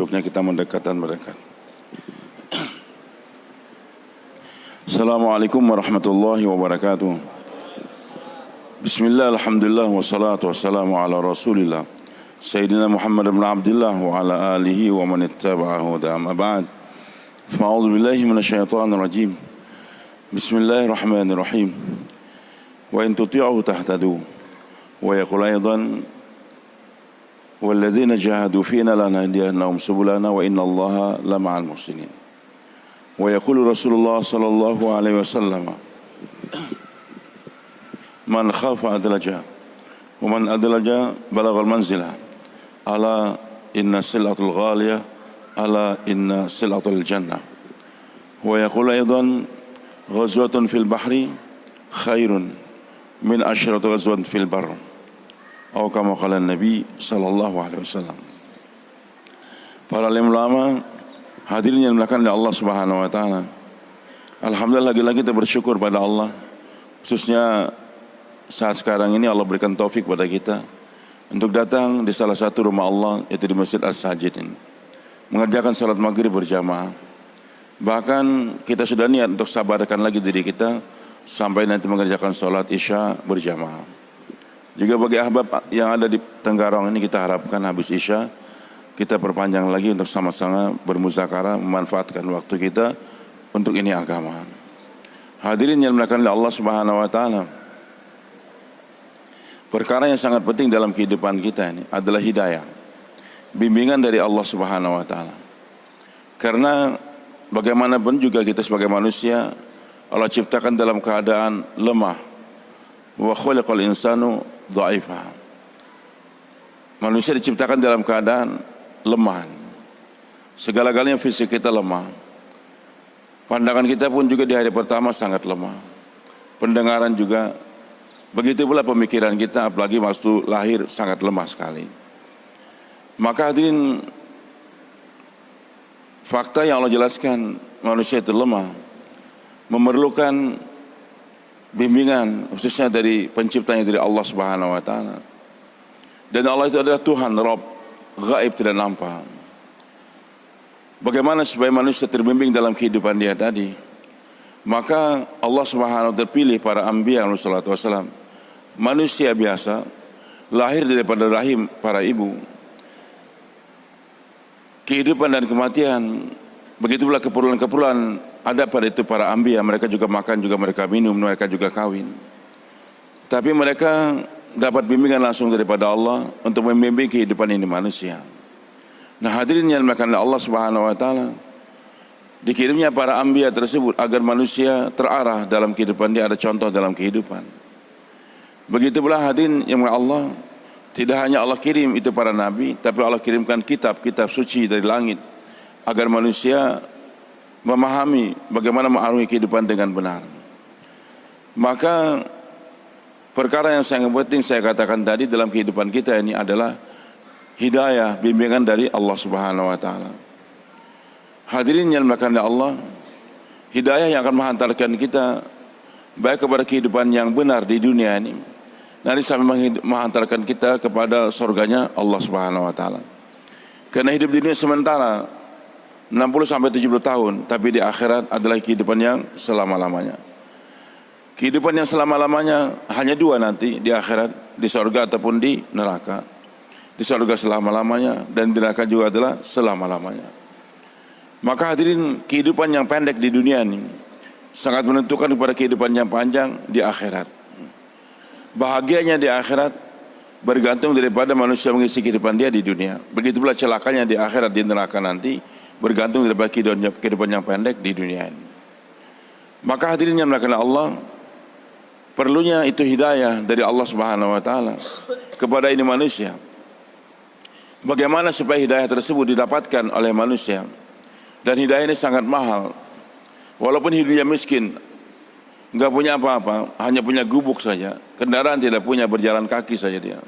kita mendekat. Assalamualaikum warahmatullahi wabarakatuh. Bismillah, alhamdulillah, wassalatu wassalamu ala rasulillah Sayyidina Muhammad ibn Abdullah wa ala alihi wa man ittaba'ahu wa amma ba'd. Fa'udhu billahi minasyaitanir rajim. Bismillahirrahmanirrahim. Wa in tuti'uhu tahtadu. Wa yaqul aidan walladzina jahadu fina lanahdiyannahum subulana wa innallaha lama'al muhsinin. Wa yaqulu Rasulullah sallallahu alaihi wasallam man khafa adlaja wa man adlaja balagal manzilah ala inna silatul ghaliyah ala inna silatul jannah. Wa yaqulu aidan ghazwatun fil bahri khairun min asyrati ghazwatin fil barr. Atau kama qala Nabi sallallahu alaihi wasallam. Para ulama hadirin yang dimuliakan oleh Allah Subhanahu wa taala. Alhamdulillah, lagi-lagi kita bersyukur pada Allah, khususnya saat sekarang ini Allah berikan taufik pada kita untuk datang di salah satu rumah Allah, yaitu di Masjid As-Sajid ini, mengerjakan salat maghrib berjamaah. Bahkan kita sudah niat untuk sabarkan lagi diri kita sampai nanti mengerjakan salat isya berjamaah. Juga bagi ahbab yang ada di Tenggarong ini, kita harapkan habis isya kita perpanjang lagi untuk sama-sama bermuzakarah, memanfaatkan waktu kita untuk ini agama. Hadirin yang dimuliakan oleh Allah Subhanahu wa taala. Perkara yang sangat penting dalam kehidupan kita ini adalah hidayah, bimbingan dari Allah Subhanahu wa taala. Karena bagaimanapun juga kita sebagai manusia Allah ciptakan dalam keadaan lemah. Wa khuliqal insanu dha'ifa. Manusia diciptakan dalam keadaan lemah. Segala-galanya fisik kita lemah. Pandangan kita pun juga di hari pertama sangat lemah. Pendengaran juga. Begitu pula pemikiran kita, apalagi waktu lahir sangat lemah sekali. Maka hadirin, fakta yang Allah jelaskan, manusia itu lemah, memerlukan bimbingan khususnya dari penciptanya, dari Allah Subhanahu wa taala. Dan Allah itu adalah Tuhan, Rabb, gaib, tidak nampak. Bagaimana supaya manusia terbimbing dalam kehidupan dia tadi? Maka Allah Subhanahu wa taala terpilih para anbiya alaihi salatu wasalam, manusia biasa, lahir daripada rahim para ibu. Kehidupan dan kematian, begitu pula keperluan-keperluan ada pada itu para anbiya. Mereka juga makan, juga mereka minum, mereka juga kawin. Tapi mereka dapat bimbingan langsung daripada Allah untuk membimbing kehidupan ini manusia. Nah hadirin yang dimuliakan Allah Subhanahu wa taala, dikirimnya para anbiya tersebut agar manusia terarah dalam kehidupan dia, ada contoh dalam kehidupan. Begitu pula hadirin yang Allah, tidak hanya Allah kirim itu para nabi, tapi Allah kirimkan kitab-kitab suci dari langit agar manusia memahami bagaimana mengarungi kehidupan dengan benar. Maka perkara yang sangat penting saya katakan tadi dalam kehidupan kita ini adalah hidayah, bimbingan dari Allah Subhanahu wa taala. Hadirin yang dimuliakan Allah, hidayah yang akan menghantarkan kita baik kepada kehidupan yang benar di dunia ini, nanti sampai menghantarkan kita kepada surganya Allah Subhanahu wa taala. Karena hidup di dunia sementara 60 sampai 70 tahun, tapi di akhirat adalah kehidupan yang selama-lamanya. Kehidupan yang selama-lamanya hanya dua nanti di akhirat, di surga ataupun di neraka. Di surga selama-lamanya dan di neraka juga adalah selama-lamanya. Maka hadirin, kehidupan yang pendek di dunia ini sangat menentukan kepada kehidupan yang panjang di akhirat. Bahagianya di akhirat bergantung daripada manusia mengisi kehidupan dia di dunia. Begitu pula celakanya di akhirat, di neraka nanti bergantung daripada kehidupan yang pendek di dunia ini. Maka hadirin yang dimuliakan Allah, perlunya itu hidayah dari Allah Subhanahu wa taala kepada ini manusia. Bagaimana supaya hidayah tersebut didapatkan oleh manusia? Dan hidayah ini sangat mahal. Walaupun hidupnya miskin, enggak punya apa-apa, hanya punya gubuk saja, kendaraan tidak punya, berjalan kaki saja dia.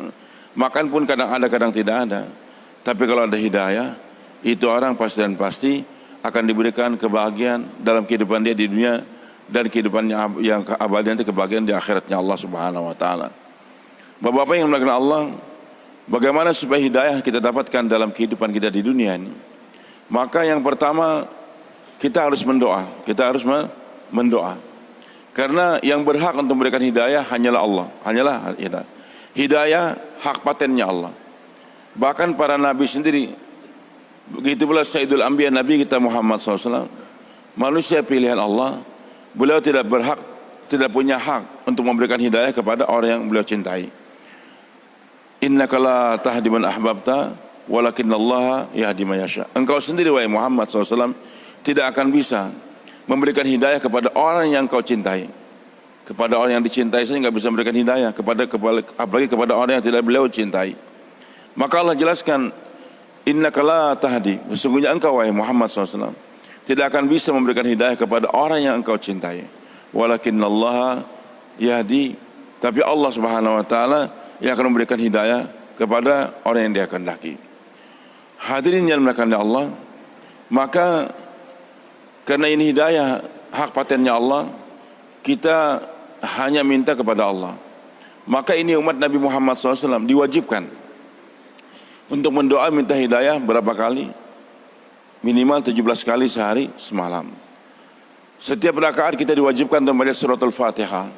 Makan pun kadang ada, kadang tidak ada. Tapi kalau ada hidayah, itu orang pasti dan pasti akan diberikan kebahagiaan dalam kehidupan dia di dunia dan kehidupannya yang abadi nanti, kebahagiaan di akhiratnya Allah Subhanahu wa taala. Bapak-bapak yang dimuliakan Allah, bagaimana supaya hidayah kita dapatkan dalam kehidupan kita di dunia ini? Maka yang pertama kita harus mendoa. Kita harus mendoa. Karena yang berhak untuk memberikan hidayah hanyalah Allah. Hanyalah hidayah hak patennya Allah. Bahkan para nabi sendiri, begitu pula Sayyidul Anbiya Nabi kita Muhammad SAW, manusia pilihan Allah. Beliau tidak berhak, tidak punya hak untuk memberikan hidayah kepada orang yang beliau cintai. Innaka la tahdi man ahbabta walakinallaha yahdi man yasha. Engkau sendiri wahai Muhammad SAW tidak akan bisa memberikan hidayah kepada orang yang kau cintai. Kepada orang yang dicintai saja nggak bisa memberikan hidayah, apalagi kepada orang yang tidak beliau cintai. Maka Allah jelaskan, innaka la tahdi, sesungguhnya engkau wahai Muhammad SAW tidak akan bisa memberikan hidayah kepada orang yang engkau cintai. Walakinallaha yahdi, tapi Allah Subhanahu wa taala yang akan memberikan hidayah kepada orang yang Dia kehendaki. Hadirin yang dimuliakan Allah, maka karena ini hidayah hak patennya Allah, kita hanya minta kepada Allah. Maka ini umat Nabi Muhammad SAW diwajibkan untuk mendoa minta hidayah berapa kali? Minimal 17 kali sehari semalam. Setiap rakaat kita diwajibkan untuk membaca surat Al-Fatihah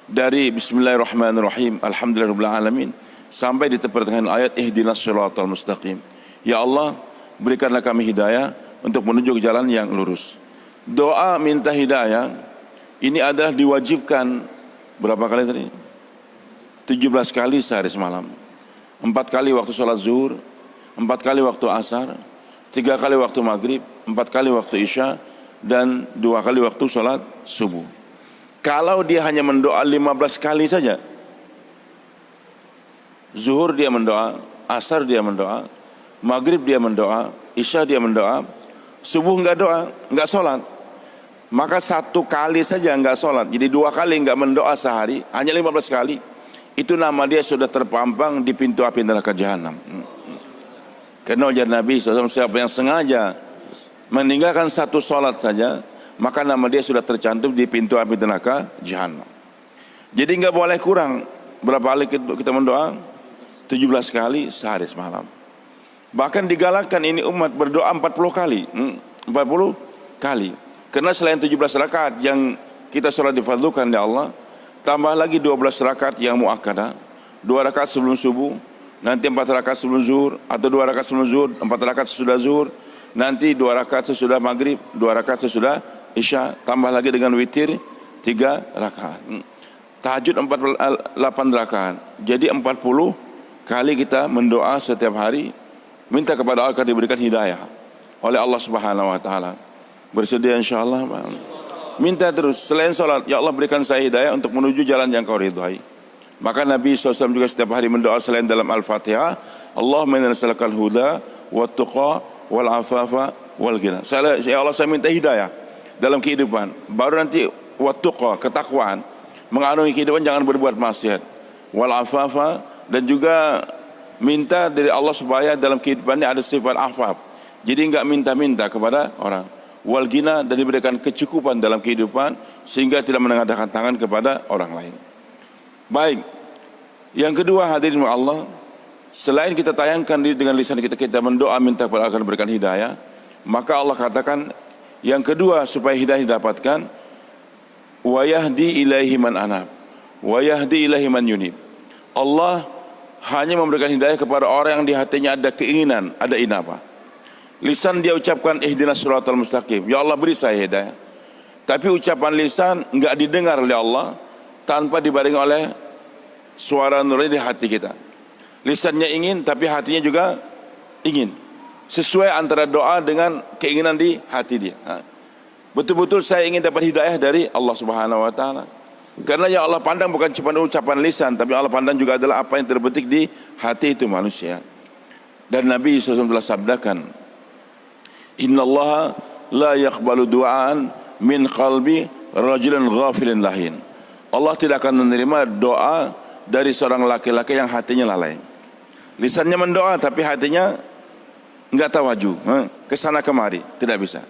dari Bismillahirrahmanirrahim, Alhamdulillahirabbil alamin sampai di pertengahan ayat ihdinas siratal mustaqim. Ya Allah, berikanlah kami hidayah untuk menuju ke jalan yang lurus. Doa minta hidayah ini adalah diwajibkan berapa kali tadi? 17 kali sehari semalam. 4 kali waktu sholat zuhur, 4 kali waktu asar, 3 kali waktu maghrib, 4 kali waktu isya, dan 2 kali waktu sholat subuh. Kalau dia hanya mendoa 15 kali saja, zuhur dia mendoa, asar dia mendoa, maghrib dia mendoa, isya dia mendoa, subuh enggak doa, enggak sholat, maka 1 kali saja enggak sholat, jadi 2 kali enggak mendoa sehari, hanya 15 kali, itu nama dia sudah terpampang di pintu api neraka jahanam. Karena ujar Nabi SAW, siapa yang sengaja meninggalkan 1 sholat saja, maka nama dia sudah tercantum di pintu api neraka jahanam. Jadi enggak boleh kurang. Berapa kali kita mendoa? 17 kali sehari semalam. Bahkan digalakkan ini umat berdoa 40 kali. 40 kali. Karena selain 17 rakaat yang kita sholat difadlukan ya Allah, tambah lagi 12 rakaat yang muakkadah, 2 rakaat sebelum subuh, nanti 4 rakaat sebelum zuhur, atau 2 rakaat sebelum zuhur, 4 rakaat sesudah zuhur, nanti 2 rakaat sesudah maghrib, 2 rakaat sesudah isya, tambah lagi dengan witir 3 rakaat. Tahajud 8 rakaat. Jadi 40 kali kita mendoa setiap hari, minta kepada Allah agar diberikan hidayah oleh Allah Subhanahu wa taala. Bersedia insyaallah, minta terus selain salat, ya Allah berikan saya hidayah untuk menuju jalan yang Kau ridhai. Maka Nabi SAW juga setiap hari mendoa selain dalam Al-Fatihah, Allahumma inna nas'alukal huda wat tuqa wal afafa wal ghina. Ya Allah, saya minta hidayah dalam kehidupan, baru nanti wat tuqa, ketakwaan, mengarungi kehidupan jangan berbuat maksiat, wal afafa, dan juga minta dari Allah supaya dalam kehidupannya ada sifat afaf. Jadi enggak minta-minta kepada orang. Wal ghina, dan diberikan kecukupan dalam kehidupan sehingga tidak menengadahkan tangan kepada orang lain. Baik. Yang kedua, hadirin Allah, selain kita tayangkan dengan lisan kita mendoa minta kepada Allah agar berikan hidayah, maka Allah katakan yang kedua supaya hidayah didapatkan, wa yahdi ilaihi man anab wa yahdi ilaihi man yunib. Allah hanya memberikan hidayah kepada orang yang di hatinya ada keinginan, ada inabah. Lisan dia ucapkan ihdinas siratal mustaqim, ya Allah beri saya hidayah. Tapi ucapan lisan enggak didengar oleh Allah tanpa dibarengi oleh suara nurani di hati kita. Lisannya ingin tapi hatinya juga ingin. Sesuai antara doa dengan keinginan di hati dia. Betul-betul saya ingin dapat hidayah dari Allah Subhanahu wa taala. Karena yang Allah pandang bukan cuma ucapan lisan, tapi Allah pandang juga adalah apa yang terbetik di hati itu manusia. Dan Nabi SAW telah sabdakan, innallaha la yaqbalu du'aan min qalbi rajulin ghafilin lahin. Allah tidak akan menerima doa dari seorang laki-laki yang hatinya lalai. Lisannya mendoa tapi hatinya enggak tawaju, ke sana kemari, tidak bisa.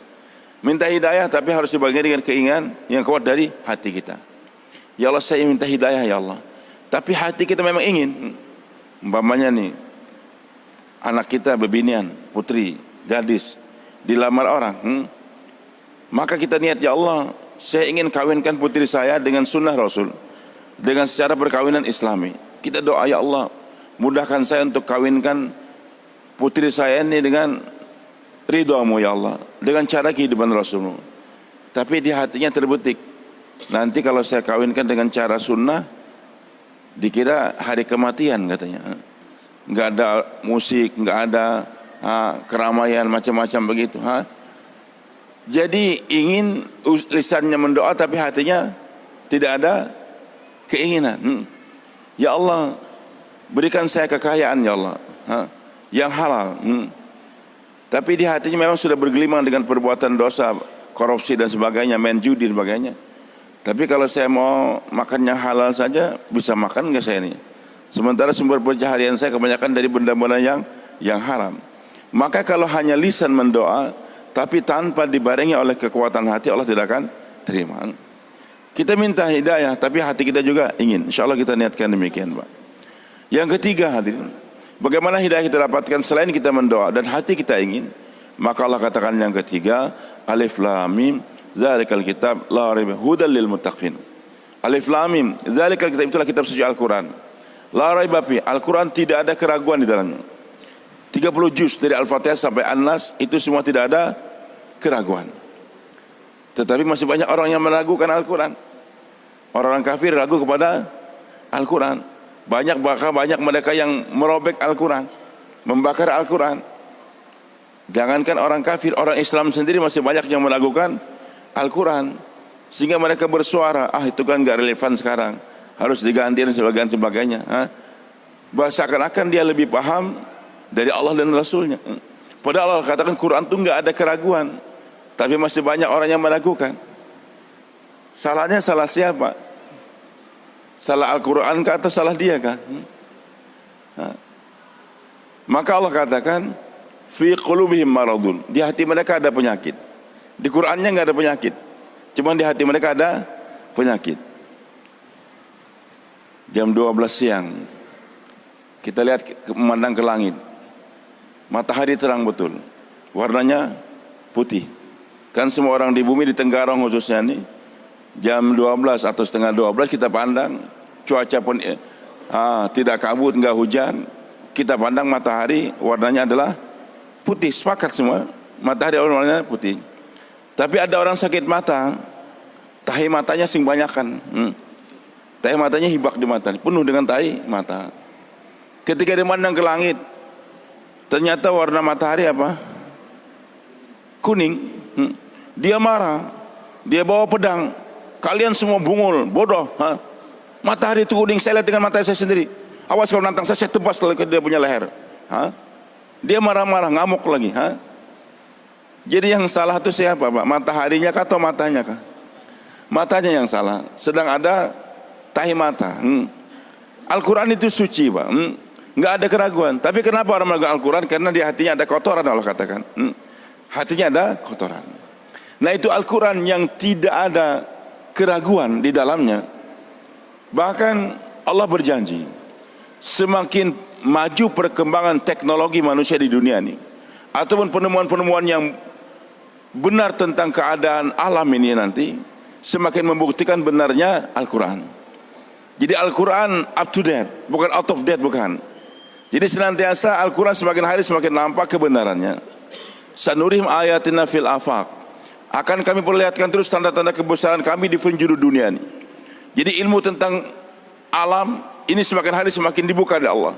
Minta hidayah tapi harus dibagi dengan keinginan yang kuat dari hati kita. Ya Allah, saya minta hidayah ya Allah, tapi hati kita memang ingin. Umpamanya nih, anak kita bebinian, putri, gadis, dilamar orang. Maka kita niat, ya Allah, saya ingin kawinkan putri saya dengan sunnah Rasul, dengan secara perkawinan Islami. Kita doa, ya Allah, mudahkan saya untuk kawinkan putri saya ini dengan ridhamu ya Allah, dengan cara kehidupan Rasulmu. Tapi di hatinya terbetik, nanti kalau saya kawinkan dengan cara sunnah, dikira hari kematian katanya. Nggak ada musik, nggak ada keramaian macam-macam begitu. Jadi ingin lisannya mendoa tapi hatinya tidak ada keinginan. Ya Allah, berikan saya kekayaan ya Allah, yang halal. Tapi di hatinya memang sudah bergelimang dengan perbuatan dosa, korupsi dan sebagainya, main judi dan sebagainya. Tapi kalau saya mau makan yang halal saja, bisa makan nggak saya ini? Sementara sumber pencaharian saya kebanyakan dari benda-benda yang haram. Maka kalau hanya lisan mendoa, tapi tanpa dibarengi oleh kekuatan hati, Allah tidak akan terima. Kita minta hidayah, tapi hati kita juga ingin. Insya Allah kita niatkan demikian, Pak. Yang ketiga, hadirin, bagaimana hidayah kita dapatkan selain kita mendoa dan hati kita ingin? Maka Allah katakan yang ketiga, Alif Lam Mim, Dzalikal kitab la raiba hudal lil muttaqin. Alif Lam Mim, Dzalikal kitab, itulah kitab suci Al-Quran. La raiba fi, Al-Quran tidak ada keraguan di dalamnya. 30 juz dari Al-Fatihah sampai An-Nas itu semua tidak ada keraguan. Tetapi masih banyak orang yang meragukan Al-Quran. Orang-orang kafir ragu kepada Al-Quran. Bahkan banyak mereka yang merobek Al-Quran, membakar Al-Quran. Jangankan orang kafir, orang Islam sendiri masih banyak yang meragukan Al-Quran. Sehingga mereka bersuara, itu kan gak relevan sekarang, harus diganti dan sebagainya. Seakan-akan dia lebih paham dari Allah dan Rasulnya. Padahal Allah katakan Quran itu nggak ada keraguan, tapi masih banyak orang yang meragukan. Salahnya salah siapa? Salah Al-Quran kah atau salah dia kah? Maka Allah katakan fi qulubihim maradun, di hati mereka ada penyakit. Di Qurannya nggak ada penyakit, cuma di hati mereka ada penyakit. Jam 12 siang kita lihat memandang ke langit, matahari terang betul, warnanya putih. Kan semua orang di bumi, di Tenggarong khususnya nih, jam 12 atau setengah 12 kita pandang, cuaca pun tidak kabut, enggak hujan, kita pandang matahari warnanya adalah putih, sepakat semua matahari warnanya putih. Tapi ada orang sakit mata, tahi matanya sing banyakan, tahi matanya hibak di mata, penuh dengan tahi mata. Ketika dia memandang ke langit, ternyata warna matahari apa? Kuning. Dia marah, dia bawa pedang. Kalian semua bungul, bodoh. Matahari itu kuning, saya lihat dengan mata saya sendiri. Awas kalau nantang saya tebas kalau dia punya leher. Dia marah-marah, ngamuk lagi. Jadi yang salah itu siapa, Pak? Mataharinya kah atau matanya kah? Matanya yang salah. Sedang ada tahi mata. Al-Quran itu suci, Pak. Nggak ada keraguan. Tapi kenapa orang meragukan Al-Quran? Karena di hatinya ada kotoran, Allah katakan. Hatinya ada kotoran. Nah, itu Al-Quran yang tidak ada keraguan di dalamnya. Bahkan Allah berjanji, semakin maju perkembangan teknologi manusia di dunia ini, ataupun penemuan-penemuan yang benar tentang keadaan alam ini nanti, semakin membuktikan benarnya Al-Quran. Jadi Al-Quran up to date, bukan out of date, bukan. Jadi senantiasa Al-Quran semakin hari semakin nampak kebenarannya. Sanurihim ayatina fil afaq, akan kami perlihatkan terus tanda-tanda kebesaran kami di penjuru dunia ini. Jadi ilmu tentang alam ini semakin hari semakin dibuka oleh Allah,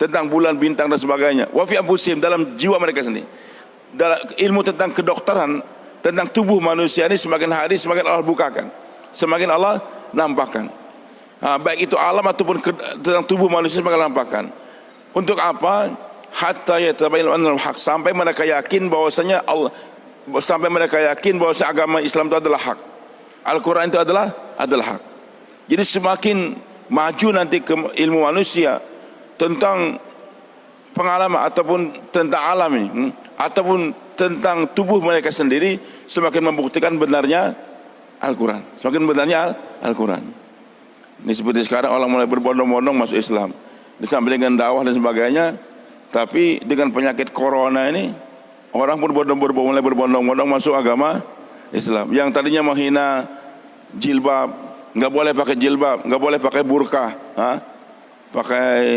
tentang bulan, bintang dan sebagainya. Wa fi anfusihim, dalam jiwa mereka sendiri. Dalam ilmu tentang kedokteran, tentang tubuh manusia ini semakin hari semakin Allah bukakan, semakin Allah nampakkan. Baik itu alam ataupun tentang tubuh manusia semakin nampakkan. Untuk apa? Hatta yatabayyana annahu haq, sampai mereka yakin bahwasanya Allah, sampai mereka yakin bahwa agama Islam itu adalah hak. Al-Quran itu adalah hak. Jadi semakin maju nanti ke ilmu manusia tentang pengalaman ataupun tentang alam ini, ataupun tentang tubuh mereka sendiri, semakin membuktikan benarnya Al-Quran, semakin benarnya Al-Quran. Ini seperti sekarang orang mulai berbondong-bondong masuk Islam, disampaikan dengan dakwah dan sebagainya. Tapi dengan penyakit corona ini Orang pun mulai berbondong-bondong masuk agama Islam. Yang tadinya menghina jilbab, nggak boleh pakai jilbab, nggak boleh pakai burqa, pakai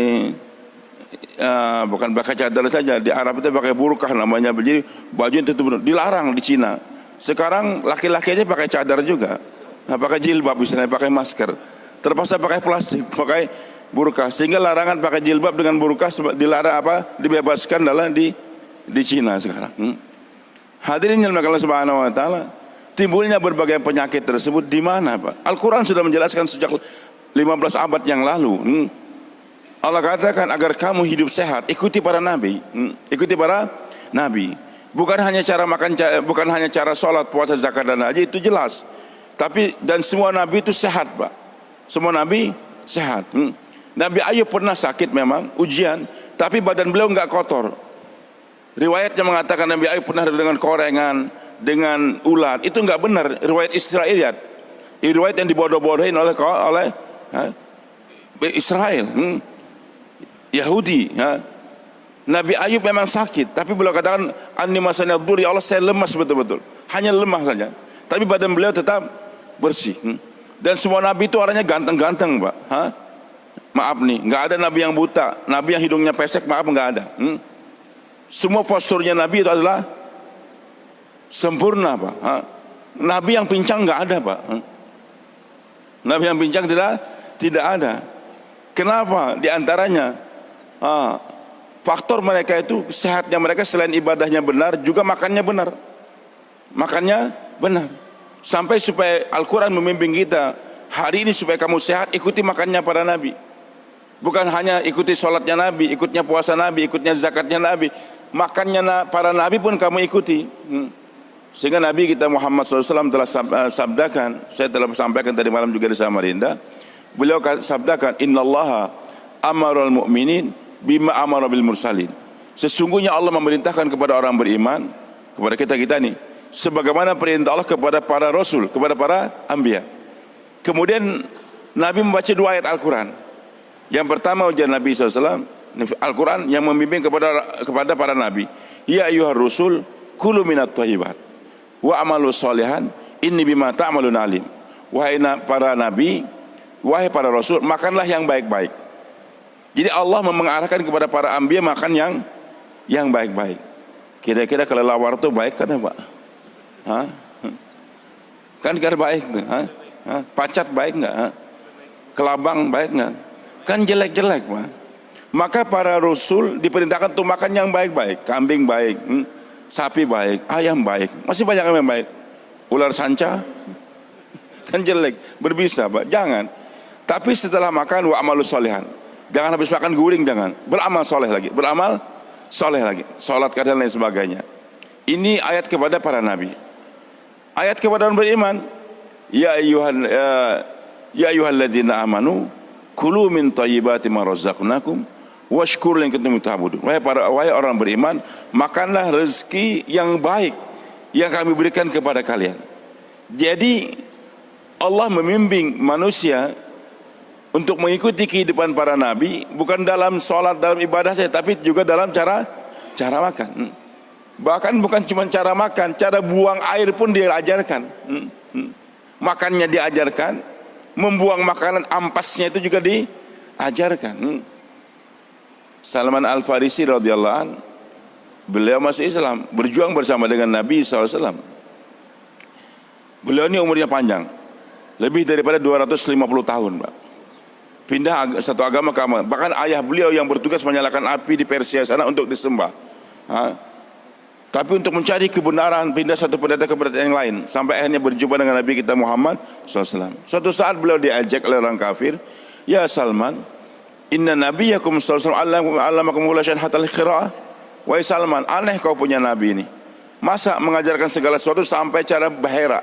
bukan pakai cadar saja. Di Arab itu pakai burqa namanya. Jadi baju itu dilarang di Cina. Sekarang laki-laki aja pakai cadar juga, pakai jilbab misalnya, pakai masker. Terpaksa pakai plastik, pakai burqa. Sehingga larangan pakai jilbab dengan burqa dilarang dibebaskan dalam di Cina sekarang. Hadirin yang Allah Subhanahu wa taala, timbulnya berbagai penyakit tersebut di mana, Pak? Al-Qur'an sudah menjelaskan sejak 15 abad yang lalu. Allah katakan agar kamu hidup sehat, ikuti para nabi. Ikuti para nabi. Bukan hanya cara makan, bukan hanya cara sholat, puasa, zakat dan haji, itu jelas. Tapi dan semua nabi itu sehat, Pak. Semua nabi sehat. Nabi Ayub pernah sakit memang, ujian, tapi badan beliau enggak kotor. Riwayatnya mengatakan Nabi Ayub pernah dengan korengan, dengan ulat. Itu enggak benar, riwayat Israiliyat. Riwayat yang dibodoh-bodohin oleh Israel, Yahudi. Nabi Ayub memang sakit, tapi beliau katakan anni masani ad-dur, ya Allah saya lemas betul-betul. Hanya lemah saja. Tapi badan beliau tetap bersih. Dan semua nabi itu orangnya ganteng-ganteng, Pak. Maaf nih, enggak ada nabi yang buta, nabi yang hidungnya pesek, maaf enggak ada. Semua posturnya nabi itu adalah sempurna, Pak. Nabi yang pincang enggak ada, Pak. Nabi yang pincang tidak ada. Kenapa? Di antaranya faktor mereka itu sehatnya mereka, selain ibadahnya benar, juga makannya benar. Makannya benar. Sampai supaya Al-Quran membimbing kita hari ini supaya kamu sehat, ikuti makannya para nabi. Bukan hanya ikuti sholatnya nabi, ikutnya puasa nabi, ikutnya zakatnya nabi, makannya para nabi pun kamu ikuti. Sehingga Nabi kita Muhammad SAW telah sabdakan, saya telah sampaikan tadi malam juga di Samarinda, beliau sabdakan, innallaha amaral mu'minin bima amara bil mursalin. Sesungguhnya Allah memerintahkan kepada orang beriman, kepada kita nih, sebagaimana perintah Allah kepada para rasul, kepada para anbiya. Kemudian Nabi membaca 2 ayat Al-Quran. Yang pertama ujian Nabi SAW, Al-Quran yang membimbing kepada para nabi. Ya ayyuhar rusul kulu minat thayyibat wa amalu sholihan inni bima ta'malun alim. Wahai para nabi, wahai para rasul, makanlah yang baik-baik. Jadi Allah mengarahkan kepada para anbiya makan yang baik-baik. Kira-kira kelelawar itu baik kan, Pak? Kan baik tuh. Pacat baik enggak? Kelabang baik enggak? Kan jelek-jelek, Pak. Maka para rasul diperintahkan untuk makan yang baik-baik. Kambing baik, sapi baik, ayam baik. Masih banyak yang baik. Ular sanca kan jelek, berbisa, Pak. Jangan. Tapi setelah makan wa amalu sholihan. Jangan habis makan guring, jangan. Beramal soleh lagi, beramal soleh lagi. Salat dan lain sebagainya. Ini ayat kepada para nabi. Ayat kepada orang beriman. Ya ayyuhalladzina amanu kulu min thayyibati ma razaqnakum washkuru in kuntum ta'budun. Wahai orang beriman, makanlah rezeki yang baik yang kami berikan kepada kalian. Jadi Allah membimbing manusia untuk mengikuti kehidupan para nabi, bukan dalam sholat, dalam ibadah saja, tapi juga dalam cara makan. Bahkan bukan cuma cara makan, cara buang air pun diajarkan. Makannya diajarkan, membuang makanan ampasnya itu juga diajarkan. Salman Al-Farisi radhiyallahu an, beliau masuk Islam, berjuang bersama dengan Nabi SAW. Beliau ini umurnya panjang, lebih daripada 250 tahun, Pak. Pindah satu agama ke agama. Bahkan ayah beliau yang bertugas menyalakan api di Persia sana untuk disembah. Tapi untuk mencari kebenaran, pindah satu pendeta ke pendeta yang lain, sampai akhirnya berjumpa dengan Nabi kita Muhammad SAW. Suatu saat beliau diajak oleh orang kafir, ya Salman, inna nabiyakum SAW allamakum kulla syai'in hatta al-qira'ah. Wahai Salman, aneh kau punya nabi ini. Masa mengajarkan segala sesuatu sampai cara bahera.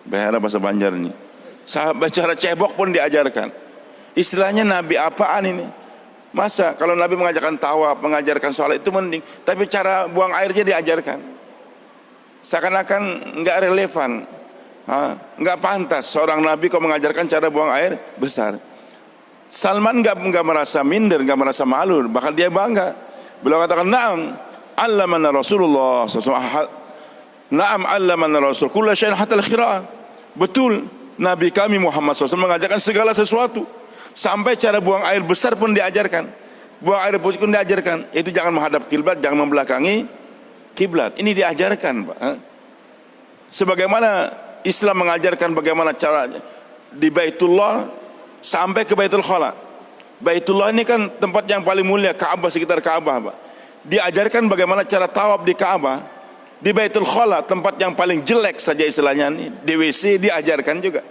Bahera bahasa Banjar ini. Sampai cara cebok pun diajarkan. Istilahnya nabi apaan ini? Masa kalau Nabi mengajarkan tawaf, mengajarkan sholat itu mending, tapi cara buang airnya diajarkan. Seakan-akan enggak relevan, enggak pantas seorang Nabi kau mengajarkan cara buang air besar. Salman enggak merasa minder, enggak merasa malu, bahkan dia bangga. Beliau katakan, "Na'am, allamana Rasulullah SAW. Na'am allamana Rasul kulla syai'in hatta al-qira'ah. Betul, Nabi kami Muhammad SAW mengajarkan segala sesuatu, sampai cara buang air besar pun diajarkan, buang air putih pun diajarkan. Itu jangan menghadap kiblat, jangan membelakangi kiblat. Ini diajarkan, Pak. Sebagaimana Islam mengajarkan bagaimana caranya di Baitullah sampai ke Baitul Khala. Baitullah ini kan tempat yang paling mulia, Ka'bah, sekitar Ka'bah, Pak. Diajarkan bagaimana cara tawaf di Ka'bah. Di Baitul Khala, tempat yang paling jelek saja istilahnya ini, di WC diajarkan juga.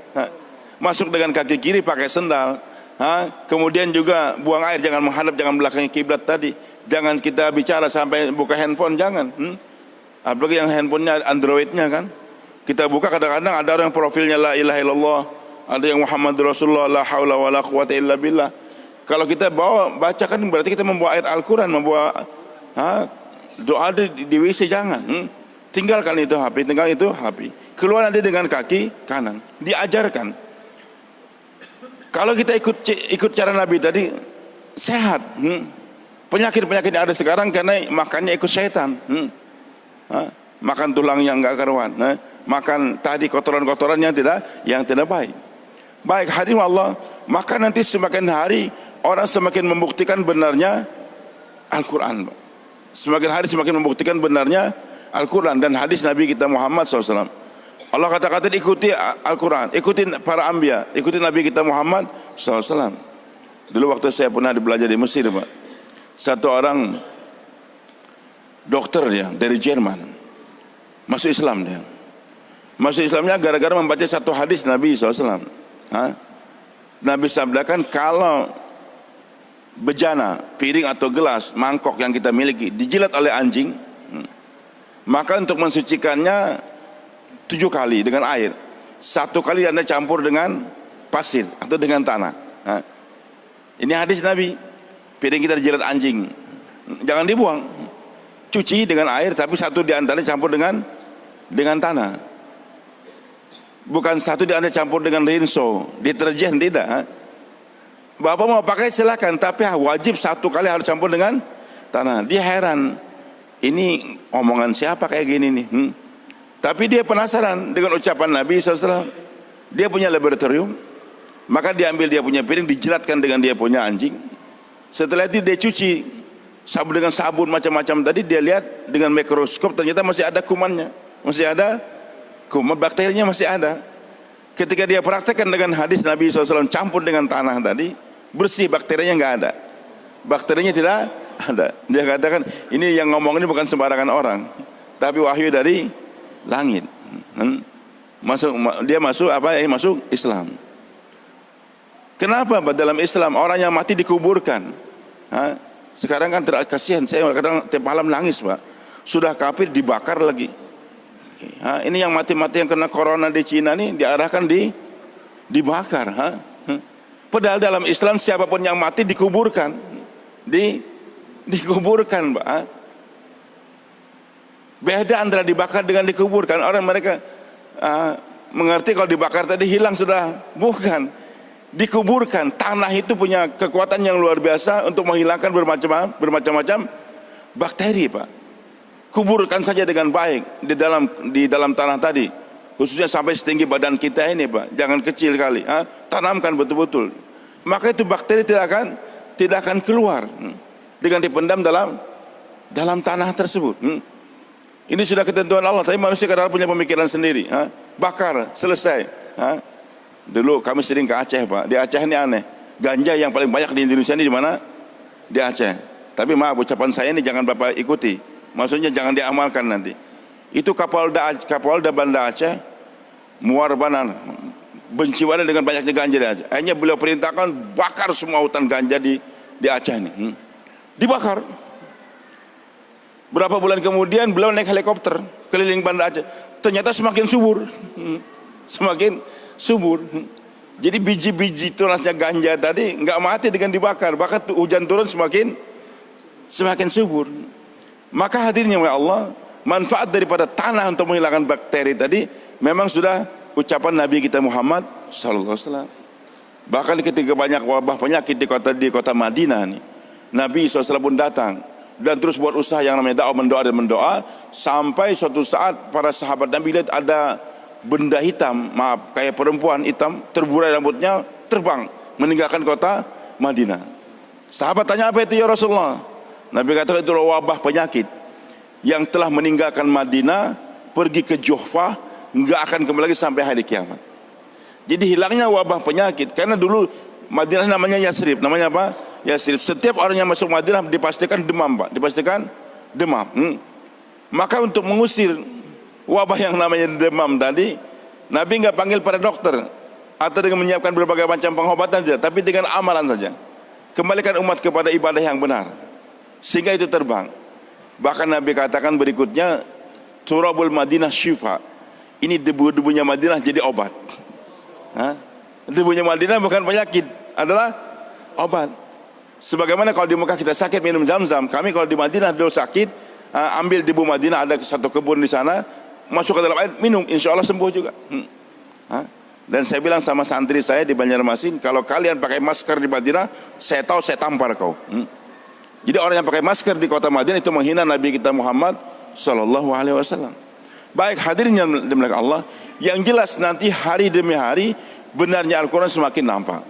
Masuk dengan kaki kiri pakai sendal. Kemudian juga buang air jangan menghadap, jangan belakangi kiblat tadi. Jangan kita bicara sampai buka handphone, jangan. Apalagi yang handphonenya Androidnya kan. Kita buka kadang-kadang ada orang profilnya la ilaha illallah, ada yang Muhammad Rasulullah, la haula wala quwata illa billah. Kalau kita baca kan berarti kita membawa ayat Al-Quran, membawa doa di WC, jangan. Tinggalkan itu HP, tinggal itu HP. Keluar nanti dengan kaki kanan. Diajarkan. Kalau kita ikut cara Nabi tadi, sehat. Penyakit-penyakit yang ada sekarang karena makannya ikut syaitan. Makan tulang yang enggak karuan. Makan tadi kotoran-kotoran yang tidak baik. Baik, hadirin Allah, maka nanti semakin hari orang semakin membuktikan benarnya Al-Quran. Semakin hari semakin membuktikan benarnya Al-Quran dan hadis Nabi kita Muhammad SAW. Allah kata-kata ikuti Al-Quran, ikuti para anbiya, ikuti Nabi kita Muhammad SAW. Dulu waktu saya pernah belajar di Mesir, Pak, satu orang dokter dia dari Jerman masuk Islam. Dia masuk Islamnya gara-gara membaca satu hadis Nabi SAW. Nabi sabdakan, kalau bejana, piring atau gelas, mangkok yang kita miliki dijilat oleh anjing, maka untuk mensucikannya 7 kali dengan air, 1 kali Anda campur dengan pasir atau dengan tanah. Ini hadis Nabi. Piring kita dijilat anjing, jangan dibuang, cuci dengan air, tapi 1 di antaranya campur dengan tanah. Bukan 1 di antaranya campur dengan rinso, deterjen, tidak. Bapak mau pakai silakan, tapi wajib 1 kali harus campur dengan tanah. Dia heran, ini omongan siapa kayak gini nih? Tapi dia penasaran dengan ucapan Nabi SAW. Dia punya laboratorium, maka diambil dia punya piring, dijilatkan dengan dia punya anjing. Setelah itu dia cuci dengan sabun macam-macam tadi. Dia lihat dengan mikroskop, ternyata masih ada kumannya, masih ada kuman, bakterinya masih ada. Ketika dia praktekkan dengan hadis Nabi SAW, campur dengan tanah tadi, bersih, bakterinya nggak ada, bakterinya tidak ada. Dia katakan, ini yang ngomong ini bukan sembarangan orang, tapi wahyu dari langit. Dia masuk Islam. Kenapa dalam Islam orang yang mati dikuburkan? Sekarang kan kasihan, saya kadang tiap malam nangis, Pak. Sudah kafir dibakar lagi. Ini yang mati-mati yang kena corona di Cina nih diarahkan dibakar. Padahal dalam Islam siapapun yang mati dikuburkan, dikuburkan, Pak. Beda antara dibakar dengan dikuburkan. Orang mereka mengerti kalau dibakar tadi hilang sudah, bukan. Dikuburkan. Tanah itu punya kekuatan yang luar biasa untuk menghilangkan bermacam-macam bakteri, Pak. Kuburkan saja dengan baik di dalam tanah tadi, khususnya sampai setinggi badan kita ini, Pak. Jangan kecil kali. Tanamkan betul-betul. Maka itu bakteri tidak akan keluar dengan dipendam dalam tanah tersebut. Ini sudah ketentuan Allah. Tapi manusia kadang punya pemikiran sendiri. Bakar, selesai. Dulu kami sering ke Aceh, Pak. Di Aceh ini aneh. Ganja yang paling banyak di Indonesia ini di mana? Di Aceh. Tapi maaf, ucapan saya ini jangan Bapak ikuti. Maksudnya jangan diamalkan nanti. Itu Kapolda Banda Aceh, Muarbanan, benci banget dengan banyaknya ganja di Aceh. Akhirnya beliau perintahkan bakar semua hutan ganja di Aceh ini. Dibakar. Berapa bulan kemudian beliau naik helikopter keliling Banda Aceh. Ternyata semakin subur. Semakin subur. Jadi biji-biji tunasnya ganja tadi nggak mati dengan dibakar. Bahkan hujan turun semakin subur. Maka hadirnya oleh Allah, manfaat daripada tanah untuk menghilangkan bakteri tadi memang sudah ucapan Nabi kita Muhammad SAW. Bahkan ketika banyak wabah penyakit di kota Madinah nih, Nabi SAW pun datang dan terus buat usaha yang namanya dakwah, mendoa dan mendoa, sampai suatu saat para sahabat Nabi lihat ada benda hitam, maaf, kayak perempuan hitam, terburai rambutnya, terbang meninggalkan kota Madinah. Sahabat tanya, apa itu ya Rasulullah? Nabi katakan, itu wabah penyakit yang telah meninggalkan Madinah, pergi ke Juhfah, enggak akan kembali lagi sampai hari kiamat. Jadi hilangnya wabah penyakit, karena dulu Madinah namanya Yasrib. Namanya apa? Yasrib. Setiap orang yang masuk Madinah dipastikan demam, Pak. Dipastikan demam. Maka untuk mengusir wabah yang namanya demam tadi, Nabi enggak panggil para dokter atau dengan menyiapkan berbagai macam pengobatan tidak, tapi dengan amalan saja. Kembalikan umat kepada ibadah yang benar, sehingga itu terbang. Bahkan Nabi katakan berikutnya, turabul Madinah syifa. Ini debu-debunya Madinah jadi obat. Debunya Madinah bukan penyakit, adalah obat. Sebagaimana kalau di Mekah kita sakit minum Zam-Zam, kami kalau di Madinah dulu sakit, ambil debu Madinah, ada satu kebun di sana, masuk ke dalam air, minum, insya Allah sembuh juga. Dan saya bilang sama santri saya di Banjarmasin, kalau kalian pakai masker di Madinah, saya tahu saya tampar kau. Jadi orang yang pakai masker di kota Madinah itu menghina Nabi kita Muhammad Sallallahu Alaihi Wasallam. Baik, hadirin yang dimuliakan Allah, yang jelas nanti hari demi hari benarnya Al-Quran semakin nampak.